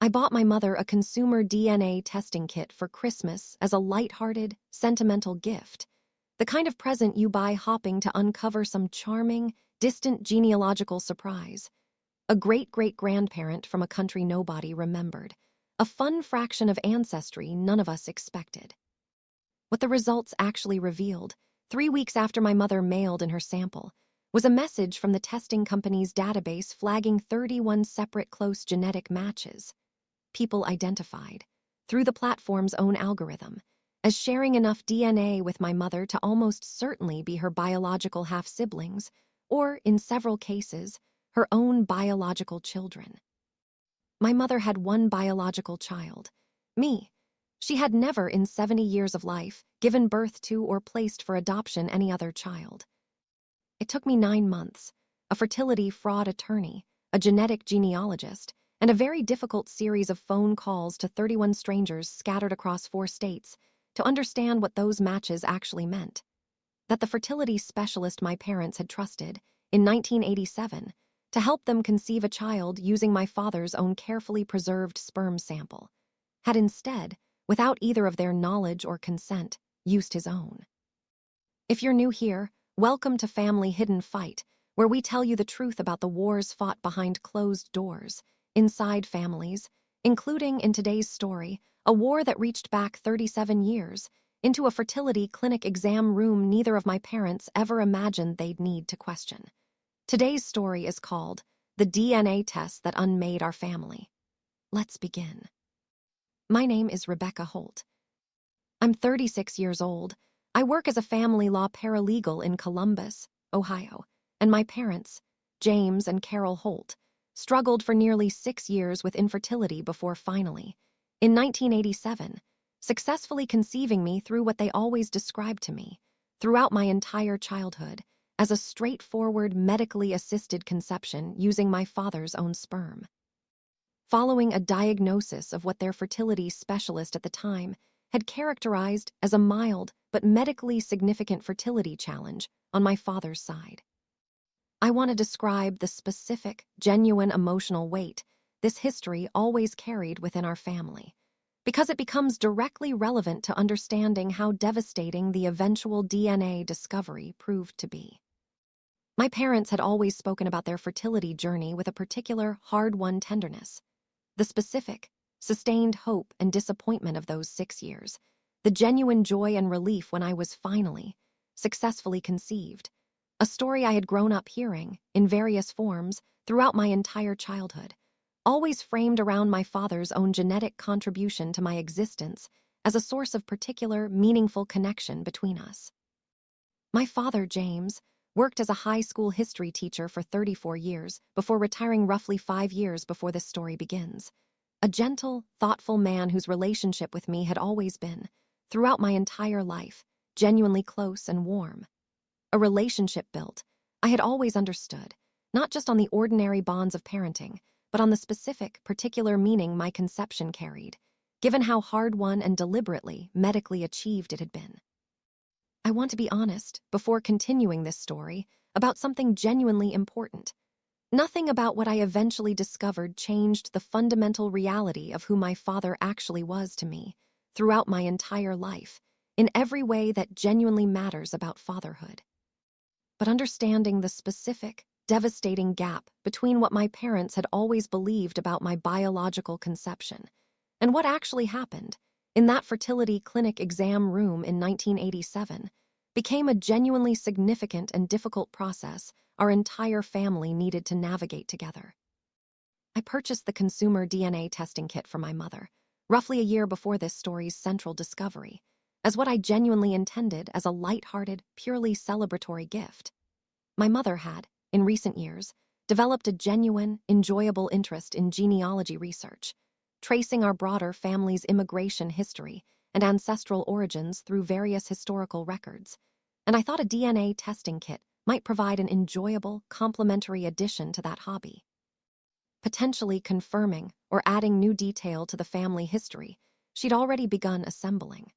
I bought my mother a consumer DNA testing kit for Christmas as a lighthearted, sentimental gift, the kind of present you buy hoping to uncover some charming, distant genealogical surprise. A great-great-grandparent from a country nobody remembered. A fun fraction of ancestry none of us expected. What the results actually revealed, 3 weeks after my mother mailed in her sample, was a message from the testing company's database flagging 31 separate close genetic matches. People identified, through the platform's own algorithm, as sharing enough DNA with my mother to almost certainly be her biological half-siblings, or, in several cases, her own biological children. My mother had one biological child, me. She had never, in 70 years of life, given birth to or placed for adoption any other child. It took me 9 months, a fertility fraud attorney, a genetic genealogist, and a very difficult series of phone calls to 31 strangers scattered across 4 states to understand what those matches actually meant. That the fertility specialist my parents had trusted, in 1987, to help them conceive a child using my father's own carefully preserved sperm sample, had instead, without either of their knowledge or consent, used his own. If you're new here, welcome to Family Hidden Fight, where we tell you the truth about the wars fought behind closed doors, inside families, including, in today's story, a war that reached back 37 years, into a fertility clinic exam room neither of my parents ever imagined they'd need to question. Today's story is called The DNA Test That Unmade Our Family. Let's begin. My name is Rebecca Holt. I'm 36 years old. I work as a family law paralegal in Columbus, Ohio, and my parents, James and Carol Holt, struggled for nearly 6 years with infertility before finally, in 1987, successfully conceiving me through what they always described to me, throughout my entire childhood, as a straightforward medically assisted conception using my father's own sperm. Following a diagnosis of what their fertility specialist at the time had characterized as a mild but medically significant fertility challenge on my father's side. I want to describe the specific, genuine emotional weight this history always carried within our family, because it becomes directly relevant to understanding how devastating the eventual DNA discovery proved to be. My parents had always spoken about their fertility journey with a particular hard-won tenderness. The specific, sustained hope and disappointment of those 6 years, the genuine joy and relief when I was finally, successfully conceived, a story I had grown up hearing, in various forms, throughout my entire childhood, always framed around my father's own genetic contribution to my existence as a source of particular, meaningful connection between us. My father, James, worked as a high school history teacher for 34 years before retiring roughly 5 years before this story begins. A gentle, thoughtful man whose relationship with me had always been, throughout my entire life, genuinely close and warm. A relationship built, I had always understood, not just on the ordinary bonds of parenting, but on the specific, particular meaning my conception carried, given how hard-won and deliberately, medically achieved it had been. I want to be honest, before continuing this story, about something genuinely important. Nothing about what I eventually discovered changed the fundamental reality of who my father actually was to me, throughout my entire life, in every way that genuinely matters about fatherhood. But understanding the specific, devastating gap between what my parents had always believed about my biological conception and what actually happened in that fertility clinic exam room in 1987 became a genuinely significant and difficult process our entire family needed to navigate together. I purchased the consumer DNA testing kit for my mother, roughly a year before this story's central discovery, as what I genuinely intended as a lighthearted, purely celebratory gift. My mother had, in recent years, developed a genuine, enjoyable interest in genealogy research, tracing our broader family's immigration history and ancestral origins through various historical records, and I thought a DNA testing kit might provide an enjoyable, complementary addition to that hobby, potentially confirming or adding new detail to the family history she'd already begun assembling.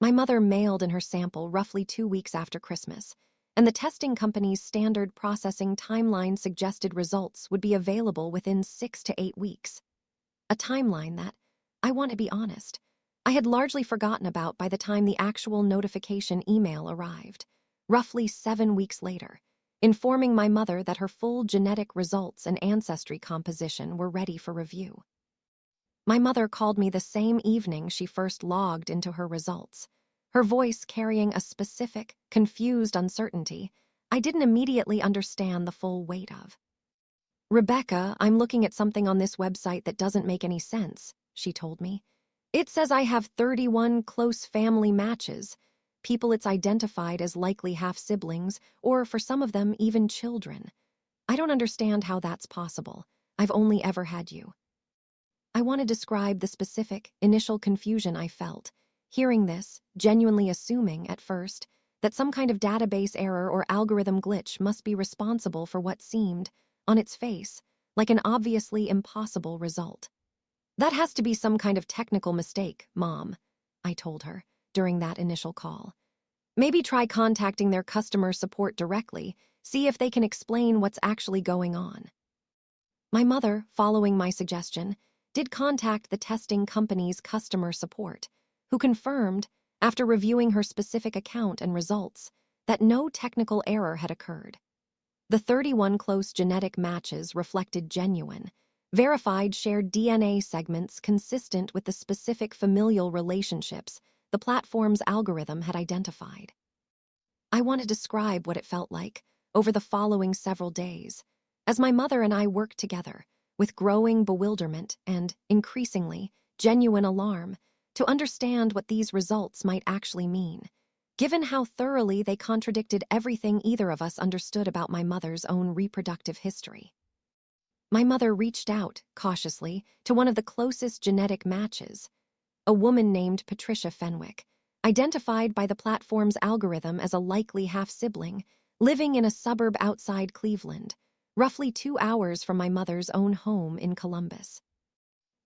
My mother mailed in her sample roughly 2 weeks after Christmas, and the testing company's standard processing timeline suggested results would be available within 6 to 8 weeks. a timeline that, I want to be honest, I had largely forgotten about by the time the actual notification email arrived, roughly 7 weeks later, informing my mother that her full genetic results and ancestry composition were ready for review. My mother called me the same evening she first logged into her results, her voice carrying a specific, confused uncertainty I didn't immediately understand the full weight of. "Rebecca, I'm looking at something on this website that doesn't make any sense," she told me. "It says I have 31 close family matches, people it's identified as likely half-siblings, or for some of them, even children. I don't understand how that's possible. I've only ever had you." I want to describe the specific, initial confusion I felt, hearing this, genuinely assuming, at first, that some kind of database error or algorithm glitch must be responsible for what seemed, on its face, like an obviously impossible result. "That has to be some kind of technical mistake, Mom," I told her, during that initial call. "Maybe try contacting their customer support directly, see if they can explain what's actually going on." My mother, following my suggestion, did contact the testing company's customer support, who confirmed, after reviewing her specific account and results, that no technical error had occurred. The 31 close genetic matches reflected genuine, verified shared DNA segments consistent with the specific familial relationships the platform's algorithm had identified. I want to describe what it felt like over the following several days, as my mother and I worked together, with growing bewilderment and, increasingly, genuine alarm, to understand what these results might actually mean, given how thoroughly they contradicted everything either of us understood about my mother's own reproductive history. My mother reached out, cautiously, to one of the closest genetic matches, a woman named Patricia Fenwick, identified by the platform's algorithm as a likely half-sibling, living in a suburb outside Cleveland, roughly 2 hours from my mother's own home in Columbus.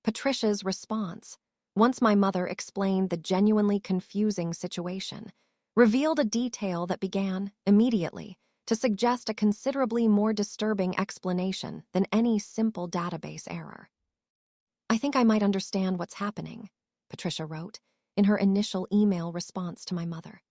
Patricia's response, once my mother explained the genuinely confusing situation, revealed a detail that began, immediately, to suggest a considerably more disturbing explanation than any simple database error. "I think I might understand what's happening," Patricia wrote, in her initial email response to my mother.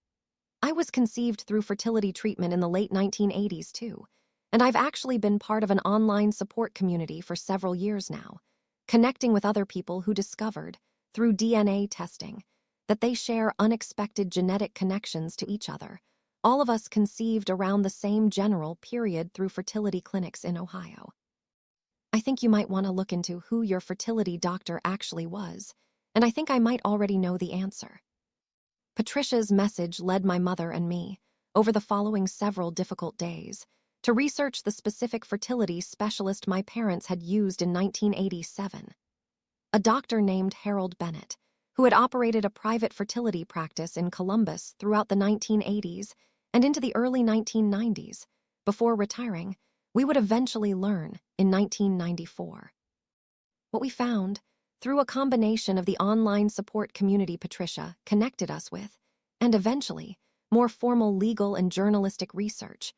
"I was conceived through fertility treatment in the late 1980s, too, and I've actually been part of an online support community for several years now, connecting with other people who discovered, through DNA testing, that they share unexpected genetic connections to each other, all of us conceived around the same general period through fertility clinics in Ohio. I think you might want to look into who your fertility doctor actually was, and I think I might already know the answer." Patricia's message led my mother and me, over the following several difficult days, to research the specific fertility specialist my parents had used in 1987. A doctor named Harold Bennett, who had operated a private fertility practice in Columbus throughout the 1980s and into the early 1990s, before retiring, we would eventually learn, in 1994. What we found, through a combination of the online support community Patricia connected us with, and eventually, more formal legal and journalistic research,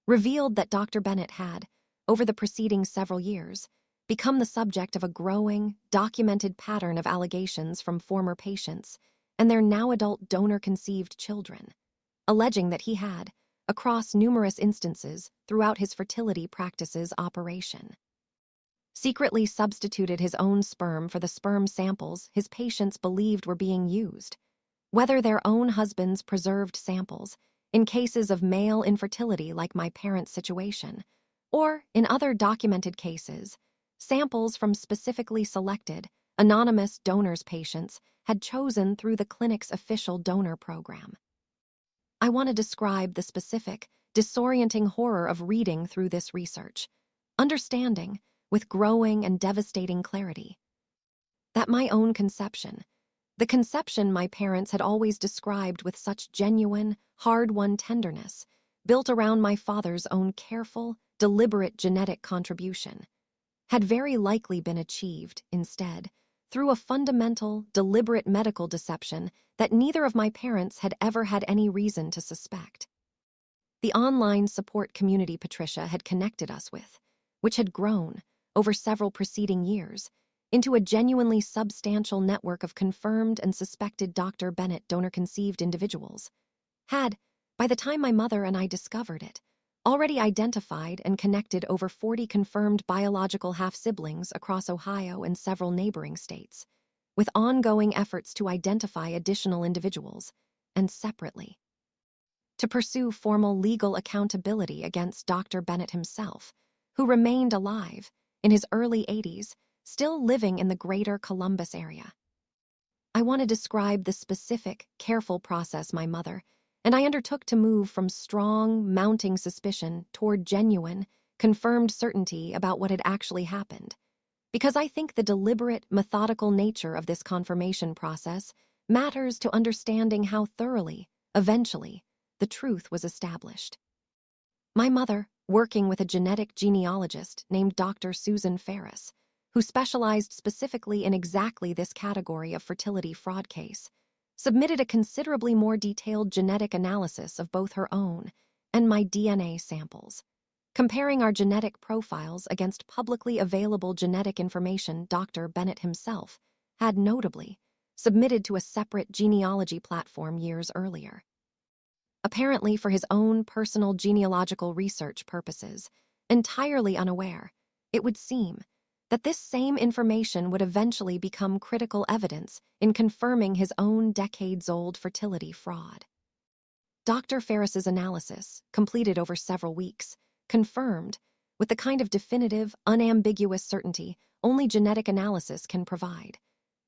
revealed that Dr. Bennett had, over the preceding several years, become the subject of a growing, documented pattern of allegations from former patients and their now-adult donor-conceived children, alleging that he had, across numerous instances throughout his fertility practice's operation, secretly substituted his own sperm for the sperm samples his patients believed were being used, whether their own husbands' preserved samples, in cases of male infertility like my parents' situation, or, in other documented cases, samples from specifically selected, anonymous donors patients had chosen through the clinic's official donor program. I want to describe the specific, disorienting horror of reading through this research, understanding, with growing and devastating clarity, that my own conception, the conception my parents had always described with such genuine, hard-won tenderness, built around my father's own careful, deliberate genetic contribution, had very likely been achieved, instead, through a fundamental, deliberate medical deception that neither of my parents had ever had any reason to suspect. The online support community Patricia had connected us with, which had grown, over several preceding years, into a genuinely substantial network of confirmed and suspected Dr. Bennett donor-conceived individuals, had, by the time my mother and I discovered it, already identified and connected over 40 confirmed biological half-siblings across Ohio and several neighboring states, with ongoing efforts to identify additional individuals, and separately, to pursue formal legal accountability against Dr. Bennett himself, who remained alive, in his early 80s, still living in the greater Columbus area. I want to describe the specific, careful process my mother and I undertook to move from strong, mounting suspicion toward genuine, confirmed certainty about what had actually happened, because I think the deliberate, methodical nature of this confirmation process matters to understanding how thoroughly, eventually, the truth was established. My mother, working with a genetic genealogist named Dr. Susan Ferris, who specialized specifically in exactly this category of fertility fraud case, submitted a considerably more detailed genetic analysis of both her own and my DNA samples, comparing our genetic profiles against publicly available genetic information Dr. Bennett himself had notably submitted to a separate genealogy platform years earlier. Apparently for his own personal genealogical research purposes, entirely unaware, it would seem, that this same information would eventually become critical evidence in confirming his own decades-old fertility fraud. Dr. Ferris's analysis, completed over several weeks, confirmed, with the kind of definitive, unambiguous certainty only genetic analysis can provide,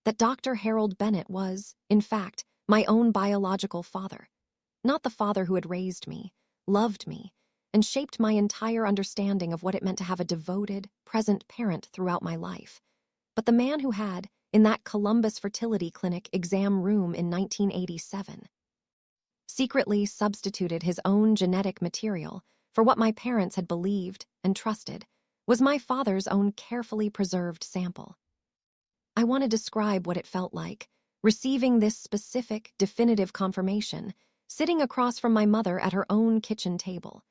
that Dr. Harold Bennett was, in fact, my own biological father, not the father who had raised me, loved me, and shaped my entire understanding of what it meant to have a devoted, present parent throughout my life, but the man who had, in that Columbus fertility clinic exam room in 1987, secretly substituted his own genetic material for what my parents had believed and trusted was my father's own carefully preserved sample. I want to describe what it felt like, receiving this specific, definitive confirmation, sitting across from my mother at her own kitchen table,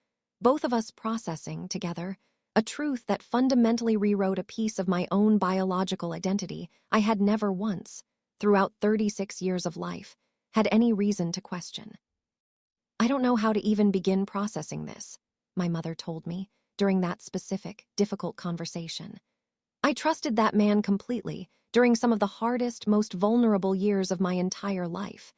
both of us processing, together, a truth that fundamentally rewrote a piece of my own biological identity I had never once, throughout 36 years of life, had any reason to question. I don't know how to even begin processing this, my mother told me, during that specific, difficult conversation. I trusted that man completely during some of the hardest, most vulnerable years of my entire life.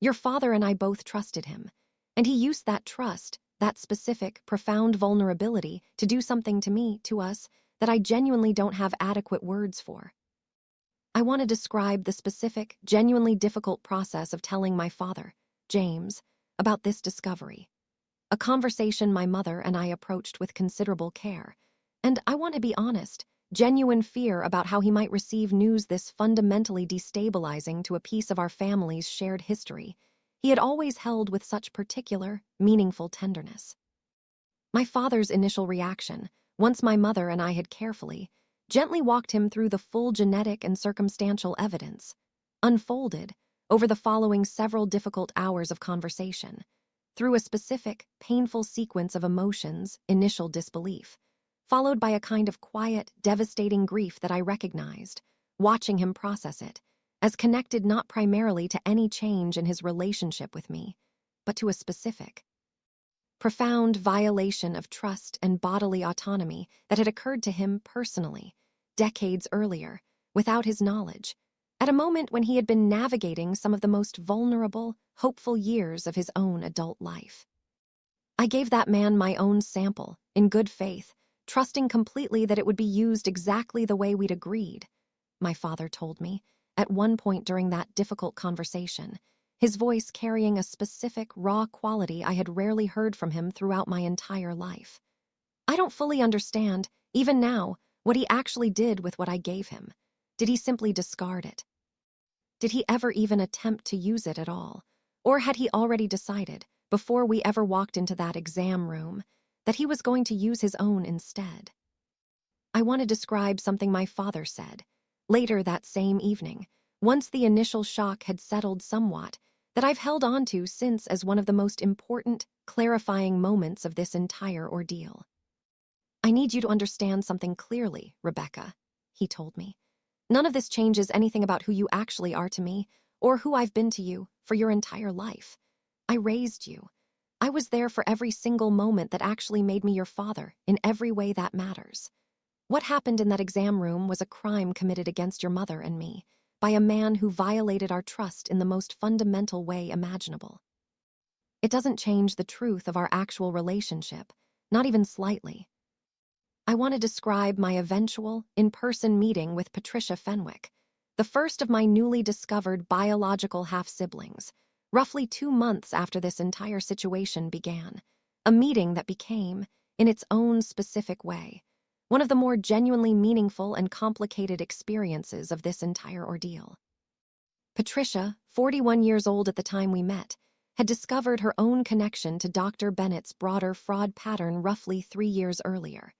Your father and I both trusted him, and he used that trust, that specific, profound vulnerability to do something to me, to us, that I genuinely don't have adequate words for. I want to describe the specific, genuinely difficult process of telling my father, James, about this discovery. A conversation my mother and I approached with considerable care, and I want to be honest, genuine fear about how he might receive news this fundamentally destabilizing to a piece of our family's shared history he had always held with such particular, meaningful tenderness. My father's initial reaction, once my mother and I had carefully, gently walked him through the full genetic and circumstantial evidence, unfolded over the following several difficult hours of conversation, through a specific, painful sequence of emotions, initial disbelief, followed by a kind of quiet, devastating grief that I recognized, watching him process it, as connected not primarily to any change in his relationship with me, but to a specific, profound violation of trust and bodily autonomy that had occurred to him personally, decades earlier, without his knowledge, at a moment when he had been navigating some of the most vulnerable, hopeful years of his own adult life. I gave that man my own sample, in good faith, trusting completely that it would be used exactly the way we'd agreed, my father told me, at one point during that difficult conversation, his voice carrying a specific, raw quality I had rarely heard from him throughout my entire life. I don't fully understand, even now, what he actually did with what I gave him. Did he simply discard it? Did he ever even attempt to use it at all? Or had he already decided, before we ever walked into that exam room, that he was going to use his own instead? I want to describe something my father said, later that same evening, once the initial shock had settled somewhat, that I've held on to since as one of the most important, clarifying moments of this entire ordeal. I need you to understand something clearly, Rebecca, he told me. None of this changes anything about who you actually are to me, or who I've been to you for your entire life. I raised you. I was there for every single moment that actually made me your father, in every way that matters. What happened in that exam room was a crime committed against your mother and me, by a man who violated our trust in the most fundamental way imaginable. It doesn't change the truth of our actual relationship, not even slightly. I want to describe my eventual, in-person meeting with Patricia Fenwick, the first of my newly discovered biological half-siblings, roughly 2 months after this entire situation began, a meeting that became, in its own specific way, one of the more genuinely meaningful and complicated experiences of this entire ordeal. Patricia, 41 years old at the time we met, had discovered her own connection to Dr. Bennett's broader fraud pattern roughly 3 years earlier,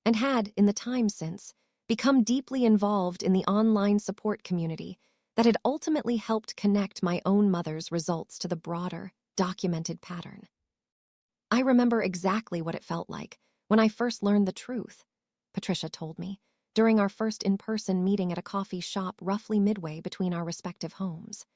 and had, in the time since, become deeply involved in the online support community that had ultimately helped connect my own mother's results to the broader, documented pattern. I remember exactly what it felt like when I first learned the truth, Patricia told me, during our first in-person meeting at a coffee shop roughly midway between our respective homes.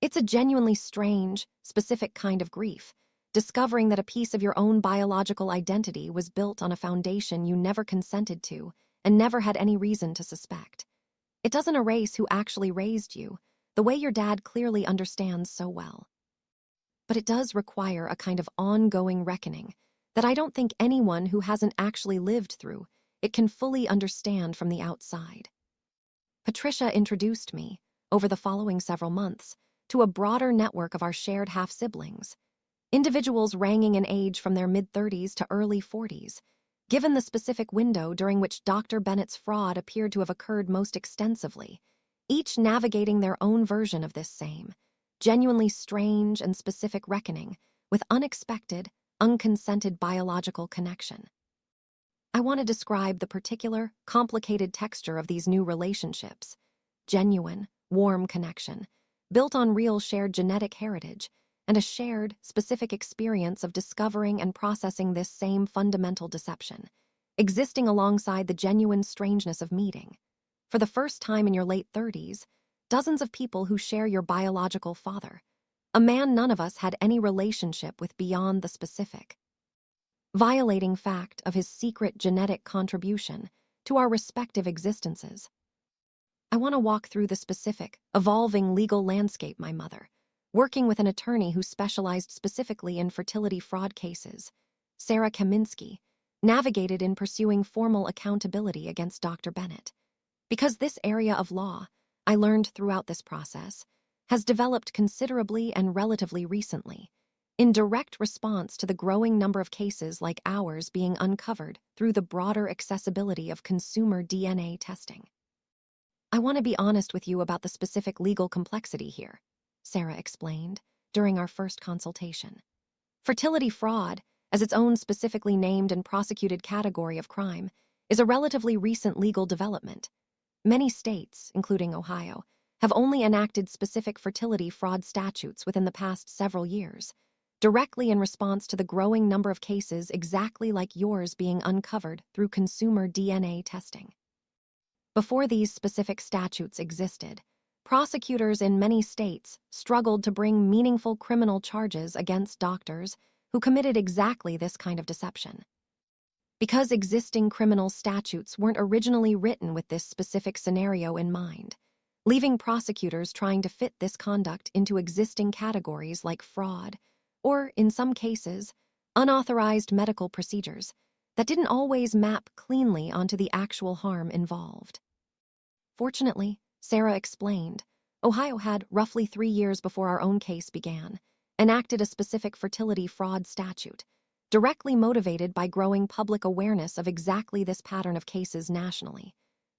It's a genuinely strange, specific kind of grief, discovering that a piece of your own biological identity was built on a foundation you never consented to and never had any reason to suspect. It doesn't erase who actually raised you, the way your dad clearly understands so well. But it does require a kind of ongoing reckoning that I don't think anyone who hasn't actually lived through it can fully understand from the outside. Patricia introduced me, over the following several months, to a broader network of our shared half-siblings, individuals ranging in age from their mid-30s to early 40s, given the specific window during which Dr. Bennett's fraud appeared to have occurred most extensively, each navigating their own version of this same, genuinely strange and specific reckoning with unexpected, unconsented biological connection. I want to describe the particular, complicated texture of these new relationships, genuine, warm connection, built on real shared genetic heritage, and a shared, specific experience of discovering and processing this same fundamental deception, existing alongside the genuine strangeness of meeting. For the first time in your late 30s, dozens of people who share your biological father, a man none of us had any relationship with beyond the specific, violating fact of his secret genetic contribution to our respective existences. I want to walk through the specific, evolving legal landscape my mother, working with an attorney who specialized specifically in fertility fraud cases, Sarah Kaminsky, navigated in pursuing formal accountability against Dr. Bennett. Because this area of law, I learned throughout this process, has developed considerably and relatively recently, in direct response to the growing number of cases like ours being uncovered through the broader accessibility of consumer DNA testing. I want to be honest with you about the specific legal complexity here, Sarah explained during our first consultation. Fertility fraud, as its own specifically named and prosecuted category of crime, is a relatively recent legal development. Many states, including Ohio, have only enacted specific fertility fraud statutes within the past several years, directly in response to the growing number of cases exactly like yours being uncovered through consumer DNA testing. Before these specific statutes existed, prosecutors in many states struggled to bring meaningful criminal charges against doctors who committed exactly this kind of deception. Because existing criminal statutes weren't originally written with this specific scenario in mind, leaving prosecutors trying to fit this conduct into existing categories like fraud, or, in some cases, unauthorized medical procedures that didn't always map cleanly onto the actual harm involved. Fortunately, Sarah explained, Ohio had, roughly 3 years before our own case began, enacted a specific fertility fraud statute, directly motivated by growing public awareness of exactly this pattern of cases nationally,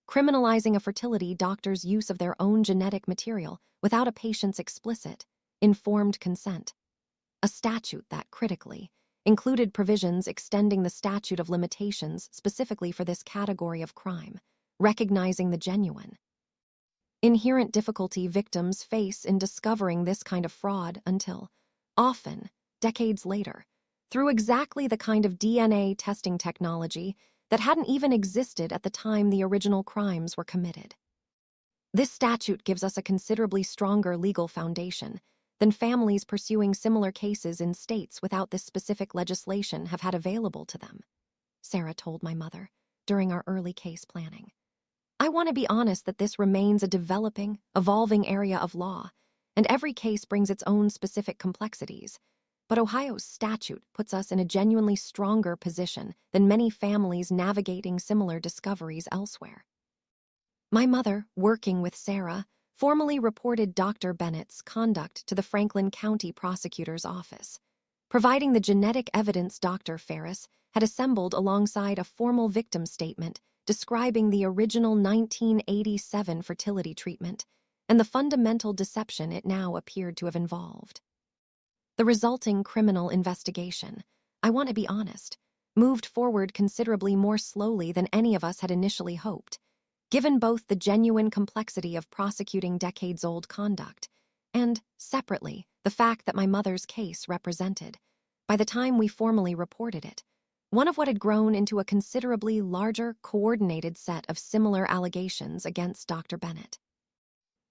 criminalizing a fertility doctor's use of their own genetic material without a patient's explicit, informed consent. A statute that, critically, included provisions extending the statute of limitations specifically for this category of crime, recognizing the genuine, inherent difficulty victims face in discovering this kind of fraud until, often, decades later, through exactly the kind of DNA testing technology that hadn't even existed at the time the original crimes were committed. This statute gives us a considerably stronger legal foundation than families pursuing similar cases in states without this specific legislation have had available to them, Sarah told my mother during our early case planning. I want to be honest that this remains a developing, evolving area of law, and every case brings its own specific complexities. But Ohio's statute puts us in a genuinely stronger position than many families navigating similar discoveries elsewhere. My mother, working with Sarah, formally reported Dr. Bennett's conduct to the Franklin County Prosecutor's Office, providing the genetic evidence Dr. Ferris had assembled alongside a formal victim statement describing the original 1987 fertility treatment and the fundamental deception it now appeared to have involved. The resulting criminal investigation, I want to be honest, moved forward considerably more slowly than any of us had initially hoped, given both the genuine complexity of prosecuting decades-old conduct and, separately, the fact that my mother's case represented, by the time we formally reported it, one of what had grown into a considerably larger, coordinated set of similar allegations against Dr. Bennett,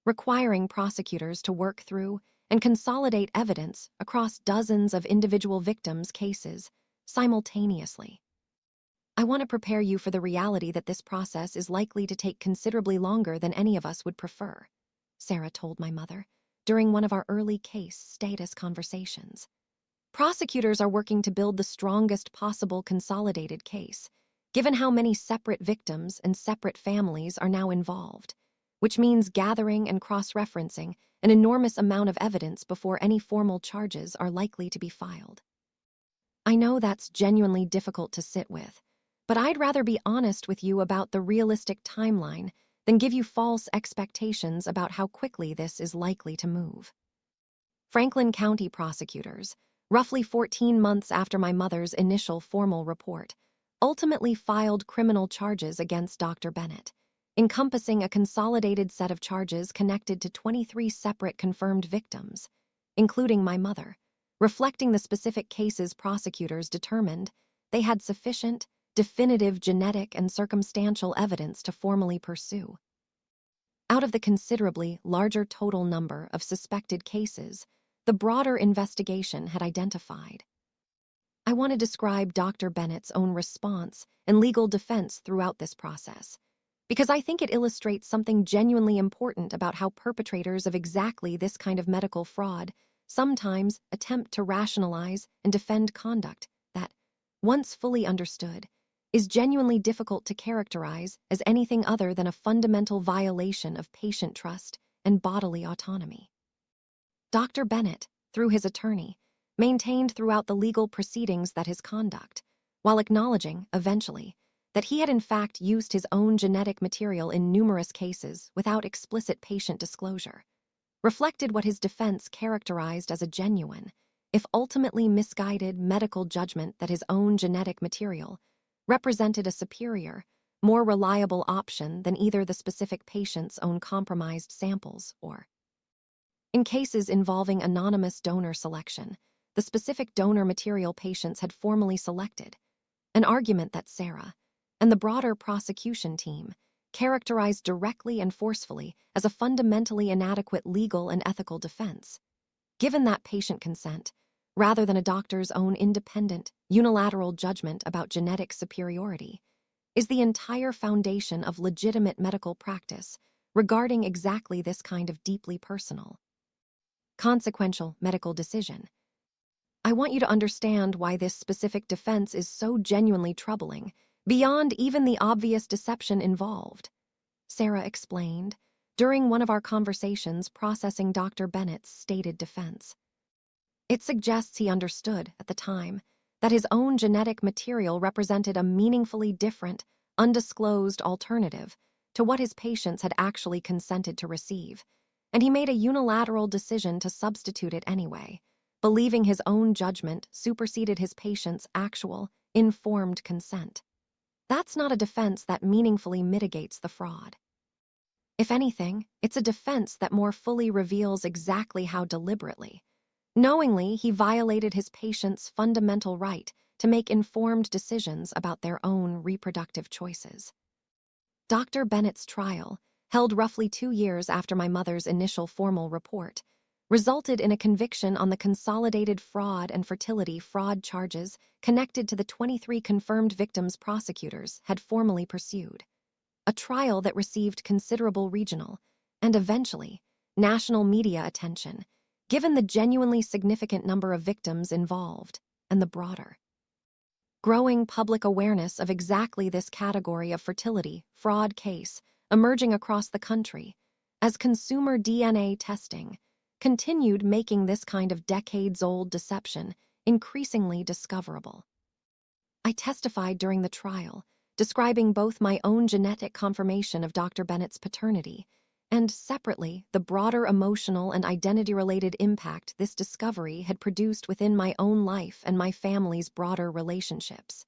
requiring prosecutors to work through and consolidate evidence across dozens of individual victims' cases simultaneously. I want to prepare you for the reality that this process is likely to take considerably longer than any of us would prefer, Sarah told my mother during one of our early case status conversations. Prosecutors are working to build the strongest possible consolidated case, given how many separate victims and separate families are now involved, which means gathering and cross-referencing an enormous amount of evidence before any formal charges are likely to be filed. I know that's genuinely difficult to sit with, but I'd rather be honest with you about the realistic timeline than give you false expectations about how quickly this is likely to move. Franklin County prosecutors, roughly 14 months after my mother's initial formal report, ultimately filed criminal charges against Dr. Bennett, encompassing a consolidated set of charges connected to 23 separate confirmed victims, including my mother, reflecting the specific cases prosecutors determined they had sufficient, definitive genetic and circumstantial evidence to formally pursue. Out of the considerably larger total number of suspected cases the broader investigation had identified, I want to describe Dr. Bennett's own response and legal defense throughout this process, because I think it illustrates something genuinely important about how perpetrators of exactly this kind of medical fraud sometimes attempt to rationalize and defend conduct that, once fully understood, is genuinely difficult to characterize as anything other than a fundamental violation of patient trust and bodily autonomy. Dr. Bennett, through his attorney, maintained throughout the legal proceedings that his conduct, while acknowledging, eventually, that he had in fact used his own genetic material in numerous cases without explicit patient disclosure, reflected what his defense characterized as a genuine, if ultimately misguided, medical judgment that his own genetic material represented a superior, more reliable option than either the specific patient's own compromised samples or, in cases involving anonymous donor selection, the specific donor material patients had formally selected, an argument that Sarah and the broader prosecution team characterized directly and forcefully as a fundamentally inadequate legal and ethical defense, given that patient consent, rather than a doctor's own independent, unilateral judgment about genetic superiority, is the entire foundation of legitimate medical practice regarding exactly this kind of deeply personal, consequential medical decision. I want you to understand why this specific defense is so genuinely troubling, beyond even the obvious deception involved, Sarah explained during one of our conversations processing Dr. Bennett's stated defense. It suggests he understood, at the time, that his own genetic material represented a meaningfully different, undisclosed alternative to what his patients had actually consented to receive, and he made a unilateral decision to substitute it anyway, believing his own judgment superseded his patient's actual, informed consent. That's not a defense that meaningfully mitigates the fraud. If anything, it's a defense that more fully reveals exactly how deliberately, knowingly, he violated his patient's fundamental right to make informed decisions about their own reproductive choices. Dr. Bennett's trial held roughly 2 years after my mother's initial formal report, resulted in a conviction on the consolidated fraud and fertility fraud charges connected to the 23 confirmed victims prosecutors had formally pursued. A trial that received considerable regional, and eventually, national media attention, given the genuinely significant number of victims involved and the broader, growing public awareness of exactly this category of fertility fraud case emerging across the country as consumer DNA testing continued making this kind of decades-old deception increasingly discoverable. I testified during the trial, describing both my own genetic confirmation of Dr. Bennett's paternity and, separately, the broader emotional and identity-related impact this discovery had produced within my own life and my family's broader relationships.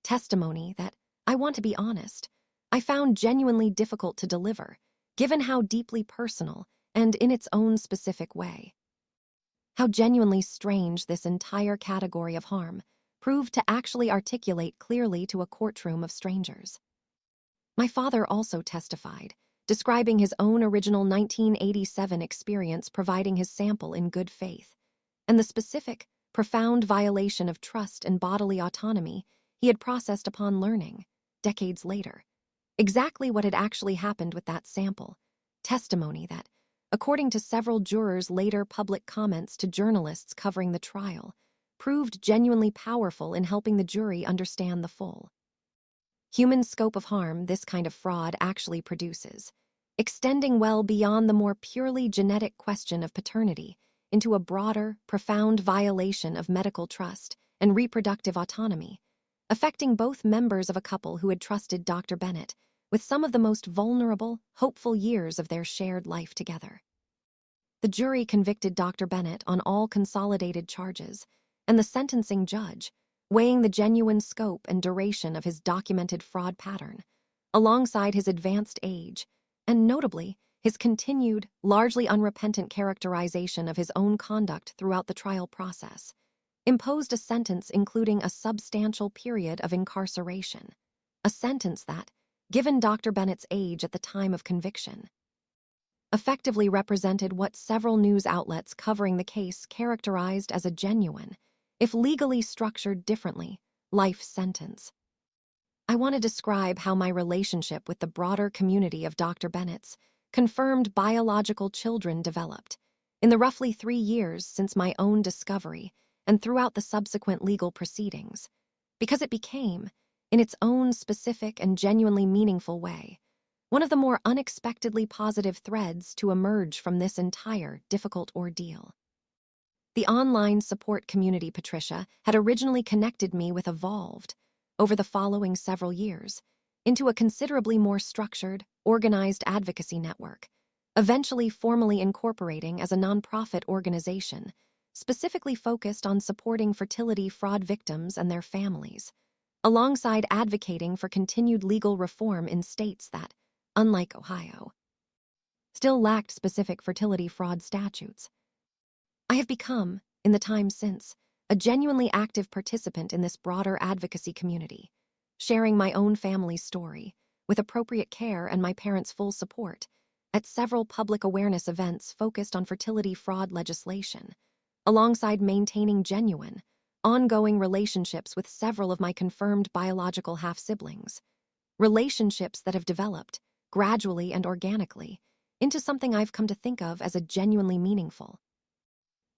Testimony that, I want to be honest, I found genuinely difficult to deliver, given how deeply personal and in its own specific way. How genuinely strange this entire category of harm proved to actually articulate clearly to a courtroom of strangers. My father also testified, describing his own original 1987 experience providing his sample in good faith, and the specific, profound violation of trust and bodily autonomy he had processed upon learning, decades later, exactly what had actually happened with that sample, testimony that, according to several jurors' later public comments to journalists covering the trial, proved genuinely powerful in helping the jury understand the full human scope of harm this kind of fraud actually produces, extending well beyond the more purely genetic question of paternity into a broader, profound violation of medical trust and reproductive autonomy, affecting both members of a couple who had trusted Dr. Bennett with some of the most vulnerable, hopeful years of their shared life together. The jury convicted Dr. Bennett on all consolidated charges, and the sentencing judge, weighing the genuine scope and duration of his documented fraud pattern, alongside his advanced age, and notably, his continued, largely unrepentant characterization of his own conduct throughout the trial process, imposed a sentence including a substantial period of incarceration, a sentence that, given Dr. Bennett's age at the time of conviction, effectively represented what several news outlets covering the case characterized as a genuine, if legally structured differently, life sentence. I want to describe how my relationship with the broader community of Dr. Bennett's confirmed biological children developed in the roughly 3 years since my own discovery and throughout the subsequent legal proceedings, because it became, in its own specific and genuinely meaningful way, one of the more unexpectedly positive threads to emerge from this entire difficult ordeal. The online support community Patricia had originally connected me with evolved, over the following several years, into a considerably more structured, organized advocacy network, eventually formally incorporating as a nonprofit organization, specifically focused on supporting fertility fraud victims and their families, alongside advocating for continued legal reform in states that, unlike Ohio, still lacked specific fertility fraud statutes. I have become, in the time since, a genuinely active participant in this broader advocacy community, sharing my own family's story, with appropriate care and my parents' full support, at several public awareness events focused on fertility fraud legislation, alongside maintaining genuine, ongoing relationships with several of my confirmed biological half-siblings, relationships that have developed, gradually and organically, into something I've come to think of as a genuinely meaningful,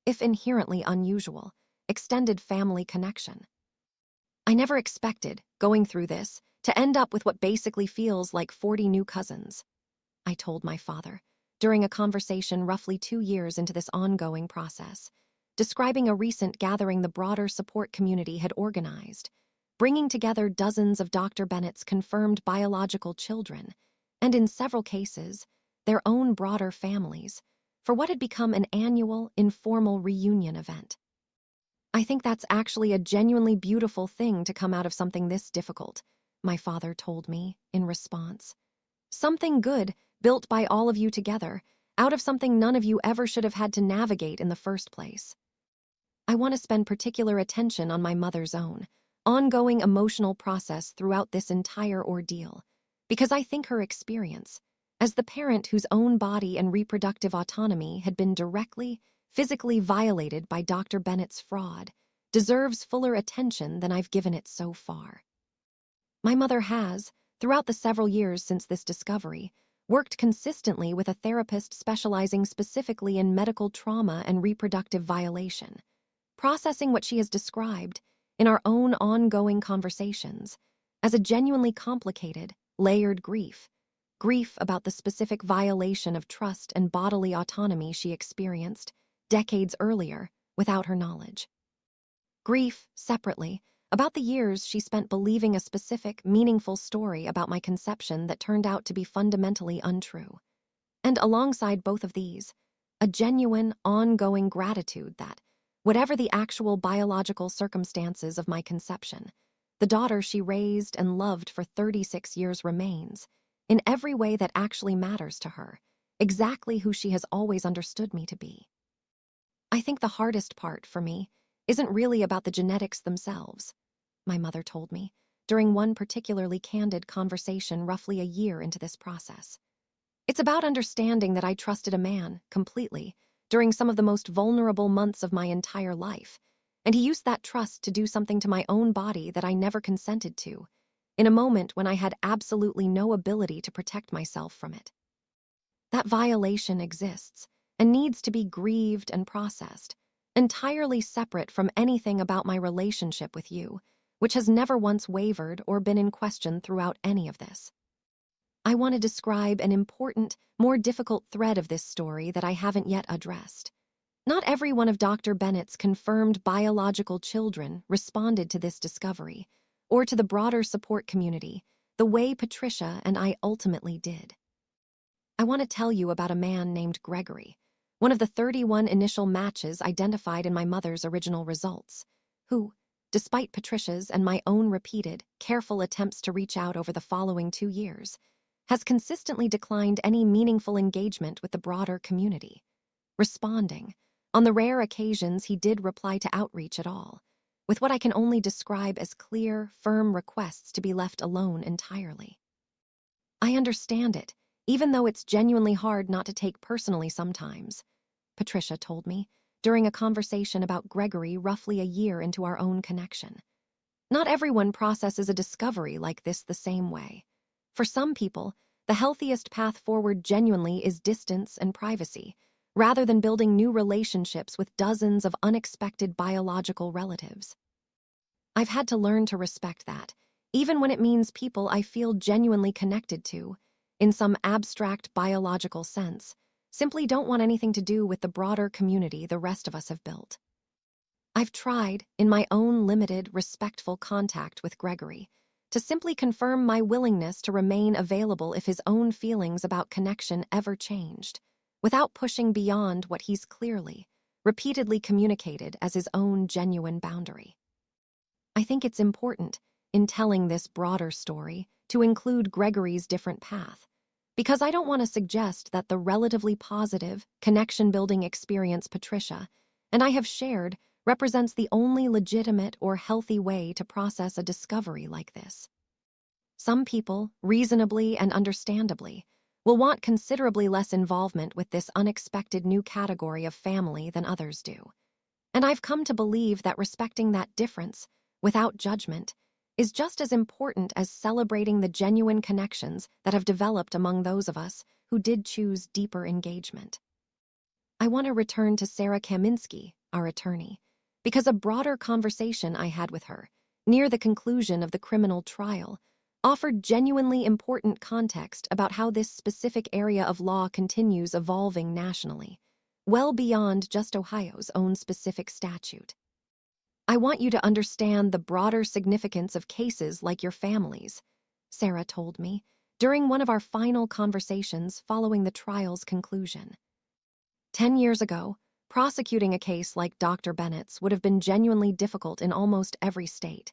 if inherently unusual, extended family connection. I never expected, going through this, to end up with what basically feels like 40 new cousins, I told my father, during a conversation roughly 2 years into this ongoing process, describing a recent gathering the broader support community had organized, bringing together dozens of Dr. Bennett's confirmed biological children, and in several cases, their own broader families, for what had become an annual, informal reunion event. I think that's actually a genuinely beautiful thing to come out of something this difficult, my father told me in response. Something good, built by all of you together, out of something none of you ever should have had to navigate in the first place. I want to spend particular attention on my mother's own, ongoing emotional process throughout this entire ordeal, because I think her experience, as the parent whose own body and reproductive autonomy had been directly, physically violated by Dr. Bennett's fraud, deserves fuller attention than I've given it so far. My mother has, throughout the several years since this discovery, worked consistently with a therapist specializing specifically in medical trauma and reproductive violation, processing what she has described, in our own ongoing conversations, as a genuinely complicated, layered grief about the specific violation of trust and bodily autonomy she experienced decades earlier without her knowledge. Grief, separately, about the years she spent believing a specific, meaningful story about my conception that turned out to be fundamentally untrue. And alongside both of these, a genuine, ongoing gratitude that, whatever the actual biological circumstances of my conception, the daughter she raised and loved for 36 years remains, in every way that actually matters to her, exactly who she has always understood me to be. I think the hardest part for me isn't really about the genetics themselves, my mother told me, during one particularly candid conversation roughly a year into this process. It's about understanding that I trusted a man, completely, during some of the most vulnerable months of my entire life, and he used that trust to do something to my own body that I never consented to, in a moment when I had absolutely no ability to protect myself from it. That violation exists, and needs to be grieved and processed, entirely separate from anything about my relationship with you, which has never once wavered or been in question throughout any of this. I want to describe an important, more difficult thread of this story that I haven't yet addressed. Not every one of Dr. Bennett's confirmed biological children responded to this discovery, or to the broader support community, the way Patricia and I ultimately did. I want to tell you about a man named Gregory, one of the 31 initial matches identified in my mother's original results, who, despite Patricia's and my own repeated, careful attempts to reach out over the following 2 years, has consistently declined any meaningful engagement with the broader community, responding, on the rare occasions he did reply to outreach at all, with what I can only describe as clear, firm requests to be left alone entirely. I understand it, even though it's genuinely hard not to take personally sometimes, Patricia told me, during a conversation about Gregory roughly a year into our own connection. Not everyone processes a discovery like this the same way. For some people, the healthiest path forward genuinely is distance and privacy, rather than building new relationships with dozens of unexpected biological relatives. I've had to learn to respect that, even when it means people I feel genuinely connected to, in some abstract biological sense, simply don't want anything to do with the broader community the rest of us have built. I've tried, in my own limited, respectful contact with Gregory, to simply confirm my willingness to remain available if his own feelings about connection ever changed, without pushing beyond what he's clearly, repeatedly communicated as his own genuine boundary. I think it's important, in telling this broader story, to include Gregory's different path, because I don't want to suggest that the relatively positive, connection-building experience Patricia and I have shared represents the only legitimate or healthy way to process a discovery like this. Some people, reasonably and understandably, will want considerably less involvement with this unexpected new category of family than others do. And I've come to believe that respecting that difference, without judgment, is just as important as celebrating the genuine connections that have developed among those of us who did choose deeper engagement. I want to return to Sarah Kaminsky, our attorney, because a broader conversation I had with her, near the conclusion of the criminal trial, offered genuinely important context about how this specific area of law continues evolving nationally, well beyond just Ohio's own specific statute. I want you to understand the broader significance of cases like your family's, Sarah told me, during one of our final conversations following the trial's conclusion. 10 years ago, prosecuting a case like Dr. Bennett's would have been genuinely difficult in almost every state,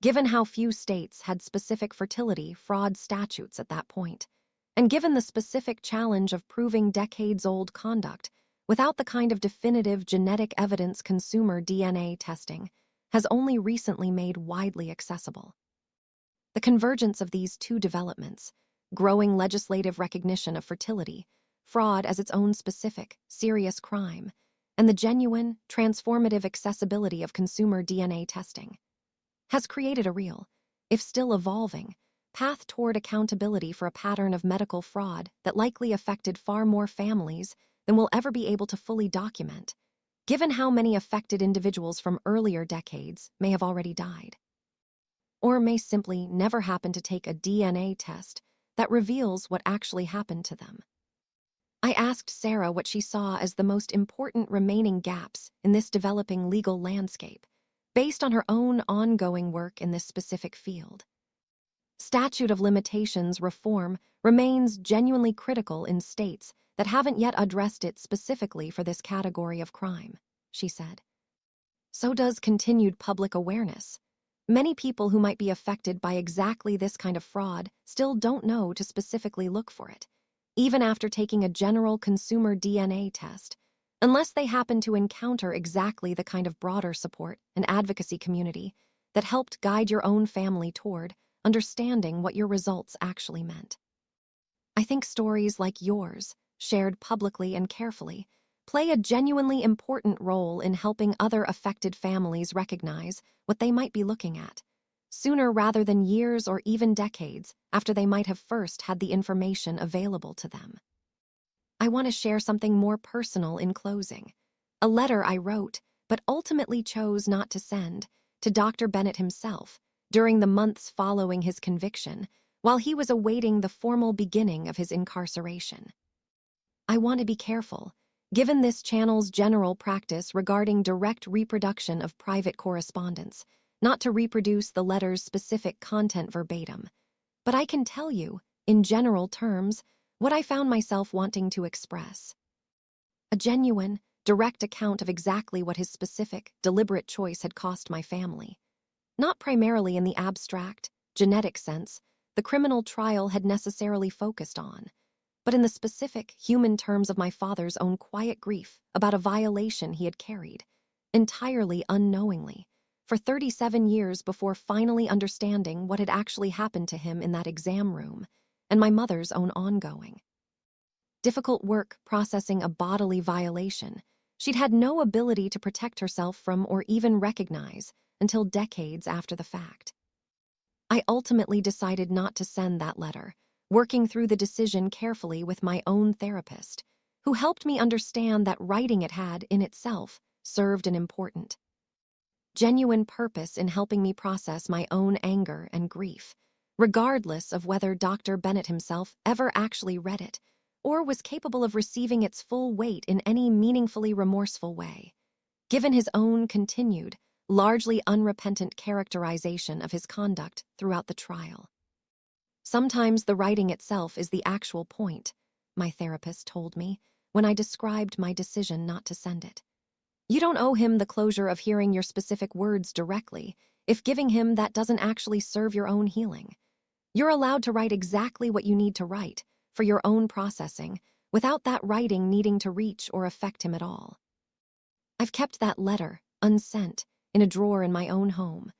given how few states had specific fertility fraud statutes at that point, and given the specific challenge of proving decades-old conduct without the kind of definitive genetic evidence consumer DNA testing has only recently made widely accessible. The convergence of these two developments, growing legislative recognition of fertility, fraud as its own specific, serious crime, and the genuine, transformative accessibility of consumer DNA testing, has created a real, if still evolving, path toward accountability for a pattern of medical fraud that likely affected far more families than we'll ever be able to fully document, given how many affected individuals from earlier decades may have already died, or may simply never happen to take a DNA test that reveals what actually happened to them. I asked Sarah what she saw as the most important remaining gaps in this developing legal landscape, based on her own ongoing work in this specific field. Statute of limitations reform remains genuinely critical in states that haven't yet addressed it specifically for this category of crime, she said. So does continued public awareness. Many people who might be affected by exactly this kind of fraud still don't know to specifically look for it, even after taking a general consumer DNA test, unless they happen to encounter exactly the kind of broader support and advocacy community that helped guide your own family toward understanding what your results actually meant. I think stories like yours, shared publicly and carefully, play a genuinely important role in helping other affected families recognize what they might be looking at, sooner rather than years or even decades after they might have first had the information available to them. I want to share something more personal in closing. A letter I wrote, but ultimately chose not to send, to Dr. Bennett himself during the months following his conviction, while he was awaiting the formal beginning of his incarceration. I want to be careful, given this channel's general practice regarding direct reproduction of private correspondence, not to reproduce the letter's specific content verbatim. But I can tell you, in general terms, what I found myself wanting to express. A genuine, direct account of exactly what his specific, deliberate choice had cost my family. Not primarily in the abstract, genetic sense the criminal trial had necessarily focused on, but in the specific, human terms of my father's own quiet grief about a violation he had carried, entirely unknowingly, for 37 years before finally understanding what had actually happened to him in that exam room, and my mother's own ongoing difficult work processing a bodily violation she'd had no ability to protect herself from or even recognize until decades after the fact. I ultimately decided not to send that letter, working through the decision carefully with my own therapist, who helped me understand that writing it had, in itself, served an important, genuine purpose in helping me process my own anger and grief, regardless of whether Dr. Bennett himself ever actually read it or was capable of receiving its full weight in any meaningfully remorseful way, given his own continued, largely unrepentant characterization of his conduct throughout the trial. Sometimes the writing itself is the actual point, my therapist told me when I described my decision not to send it. You don't owe him the closure of hearing your specific words directly if giving him that doesn't actually serve your own healing. You're allowed to write exactly what you need to write for your own processing without that writing needing to reach or affect him at all. I've kept that letter, unsent, in a drawer in my own home,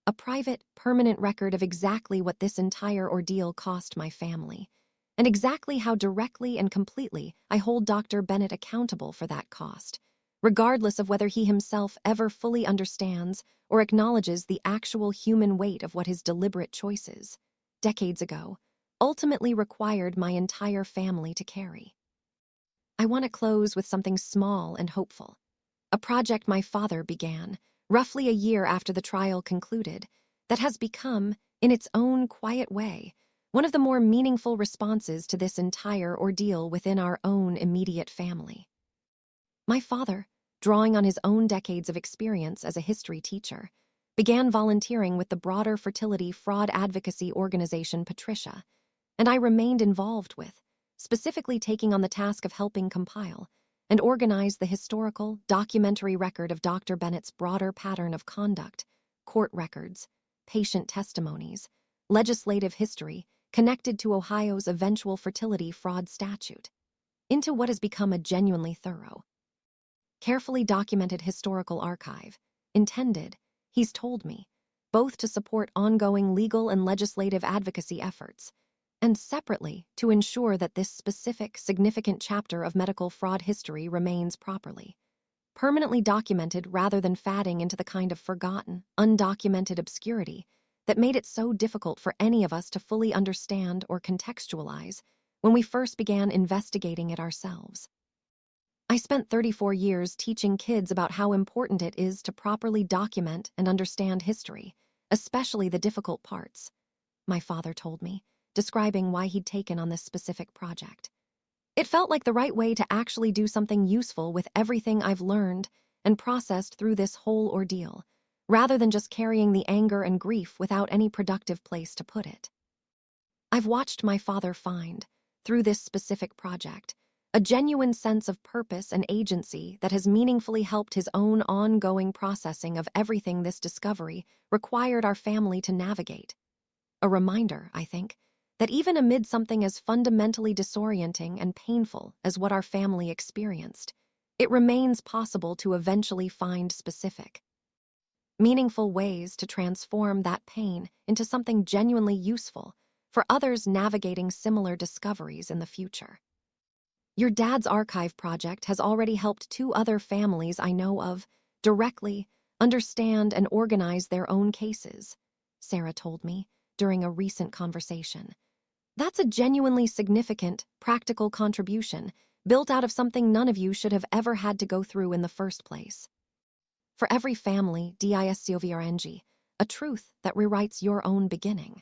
a private, permanent record of exactly what this entire ordeal cost my family, and exactly how directly and completely I hold Dr. Bennett accountable for that cost, regardless of whether he himself ever fully understands or acknowledges the actual human weight of what his deliberate choices, decades ago, ultimately required my entire family to carry. I want to close with something small and hopeful. A project my father began, roughly a year after the trial concluded, that has become, in its own quiet way, one of the more meaningful responses to this entire ordeal within our own immediate family. My father, drawing on his own decades of experience as a history teacher, began volunteering with the broader fertility fraud advocacy organization Patricia, and I remained involved with, specifically taking on the task of helping compile and organize the historical, documentary record of Dr. Bennett's broader pattern of conduct, court records, patient testimonies, legislative history connected to Ohio's eventual fertility fraud statute, into what has become a genuinely thorough, carefully documented historical archive, intended, he's told me, both to support ongoing legal and legislative advocacy efforts, and separately to ensure that this specific, significant chapter of medical fraud history remains properly permanently documented rather than fading into the kind of forgotten, undocumented obscurity that made it so difficult for any of us to fully understand or contextualize when we first began investigating it ourselves. I spent 34 years teaching kids about how important it is to properly document and understand history, especially the difficult parts, my father told me, describing why he'd taken on this specific project. It felt like the right way to actually do something useful with everything I've learned and processed through this whole ordeal, rather than just carrying the anger and grief without any productive place to put it. I've watched my father find, through this specific project, a genuine sense of purpose and agency that has meaningfully helped his own ongoing processing of everything this discovery required our family to navigate. A reminder, I think, that even amid something as fundamentally disorienting and painful as what our family experienced, it remains possible to eventually find specific, meaningful ways to transform that pain into something genuinely useful for others navigating similar discoveries in the future. Your dad's archive project has already helped 2 other families I know of directly understand and organize their own cases, Sarah told me during a recent conversation. That's a genuinely significant, practical contribution built out of something none of you should have ever had to go through in the first place. For every family, DISCOVRNG, a truth that rewrites your own beginning.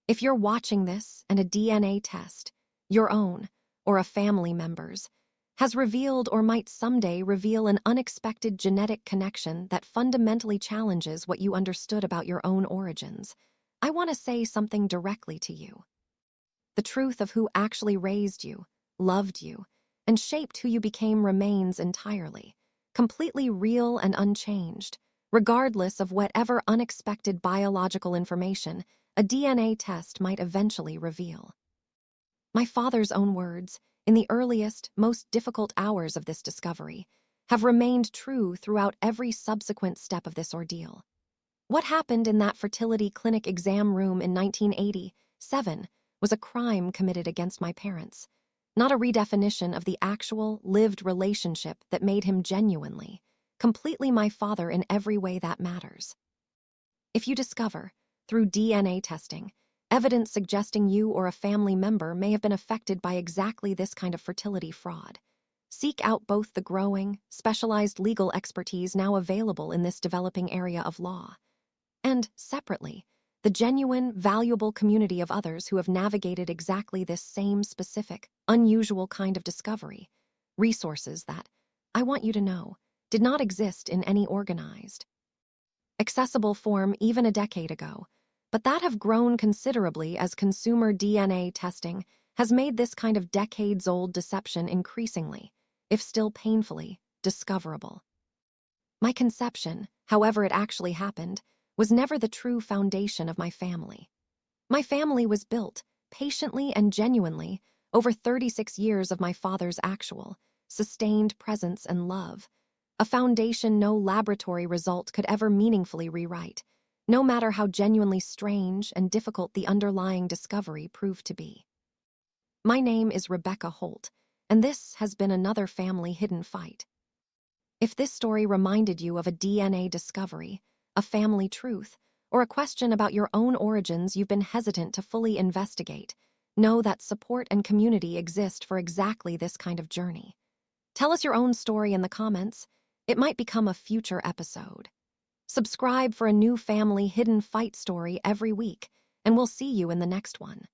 If you're watching this and a DNA test, your own, or a family member's, has revealed or might someday reveal an unexpected genetic connection that fundamentally challenges what you understood about your own origins, I want to say something directly to you. The truth of who actually raised you, loved you, and shaped who you became remains entirely, completely real and unchanged, regardless of whatever unexpected biological information a DNA test might eventually reveal. My father's own words, in the earliest, most difficult hours of this discovery, have remained true throughout every subsequent step of this ordeal. What happened in that fertility clinic exam room in 1987 was a crime committed against my parents, not a redefinition of the actual, lived relationship that made him genuinely, completely my father in every way that matters. If you discover, through DNA testing, evidence suggesting you or a family member may have been affected by exactly this kind of fertility fraud, seek out both the growing, specialized legal expertise now available in this developing area of law, and, separately, the genuine, valuable community of others who have navigated exactly this same specific, unusual kind of discovery, resources that, I want you to know, did not exist in any organized, accessible form even a decade ago, but that have grown considerably as consumer DNA testing has made this kind of decades-old deception increasingly, if still painfully, discoverable. My conception, however it actually happened, was never the true foundation of my family. My family was built, patiently and genuinely, over 36 years of my father's actual, sustained presence and love, a foundation no laboratory result could ever meaningfully rewrite, no matter how genuinely strange and difficult the underlying discovery proved to be. My name is Rebecca Holt, and this has been another family hidden fight. If this story reminded you of a DNA discovery, a family truth, or a question about your own origins you've been hesitant to fully investigate, know that support and community exist for exactly this kind of journey. Tell us your own story in the comments. It might become a future episode. Subscribe for a new family hidden fight story every week, and we'll see you in the next one.